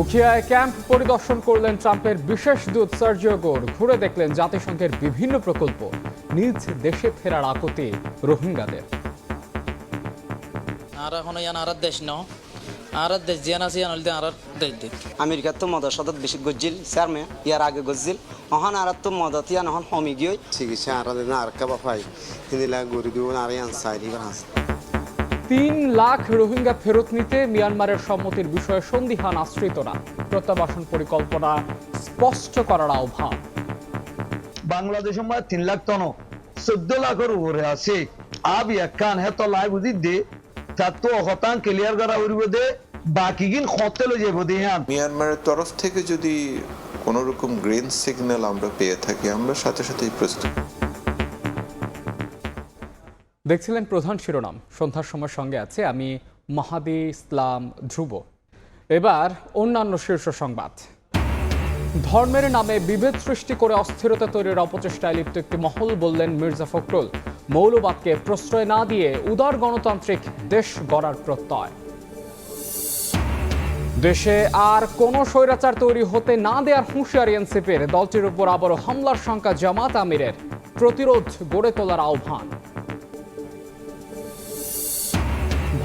উখিয়ায় camp পরিদর্শন করলেন ট্রাম্পের বিশেষ দূত সার্জিও গোর। ঘুরে দেখলেন জাতিসংঘের বিভিন্ন প্রকল্প। নিজ দেশে ফেরার আকুতি রোহিঙ্গাদের। আমেরিকার তো মদত সদত বেশি গজ্জিল চেয়ারমে ইয়ার আগে গজ্জিল অহন আর তো মদত ইয়ান হন হমি গিয়ে চিকিৎসা আর আর কাবা পাই হিন্দিলা গরি দিব আর ইয়ান সাইডি বাস 3 লাখ রোহিঙ্গা ফেরত নিতে মিয়ানমারের সম্মতির বিষয়ে সন্দিহান আশ্রিতরা। প্রত্যাবাসন পরিকল্পনা স্পষ্ট করার আহ্বান। বাংলাদেশ 3 লাখ টন 14 লাখের উপরে আছে। আবি একান হেত লাই বুঝি দে তাতো হতান ক্লিয়ার করা উড়ব দে বাকি গিন খতে লই যাব দে হ্যাঁ। মিয়ানমারের তরফ থেকে যদি কোনো রকম গ্রিন সিগন্যাল আমরা পেয়ে থাকি আমরা সাথে সাথেই প্রস্তুত। দেখছিলেন প্রধান শিরোনাম। সন্ধ্যার সময় সঙ্গে আছে আমি মাহাদি ইসলাম ধ্রুব। এবার অন্যান্য শীর্ষ সংবাদ। ধর্মের নামে বিভেদ সৃষ্টি করে অস্থিরতা তৈরির অপচেষ্টায় লিপ্ত একটি মহল, বললেন মির্জা ফখরুল। মৌলবাদকে প্রশ্রয় না দিয়ে উদার গণতান্ত্রিক দেশ গড়ার প্রত্যয়। দেশে আর কোনো স্বৈরাচার তৈরি হতে না দেওয়ার হুঁশিয়ারি এনসিপির। দলটির উপর আবারও হামলার শঙ্কা জামাত আমিরের। প্রতিরোধ গড়ে তোলার আহ্বান।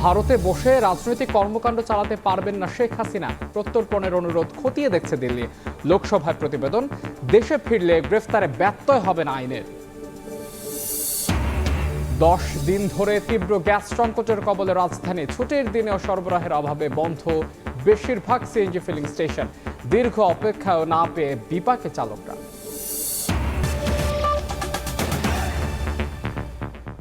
ভারতে বসে রাজনৈতিক কর্মকাণ্ড চালাতে পারবেন না শেখ হাসিনা। প্রত্যর্পণের অনুরোধ খতিয়ে দেখছে দিল্লি। লোকসভায় প্রতিবেদন, দেশে ফিরলে গ্রেফতারে ব্যত্যয় হবে না আইনের। 10 দিন ধরে তীব্র গ্যাস সংকটের কবলে রাজধানী। ছুটির দিনেও সরবরাহের অভাবে বন্ধ বেশিরভাগ সিএনজি ফিলিং স্টেশন। দীর্ঘ অপেক্ষাও না পেয়ে বিপাকে চালকরা।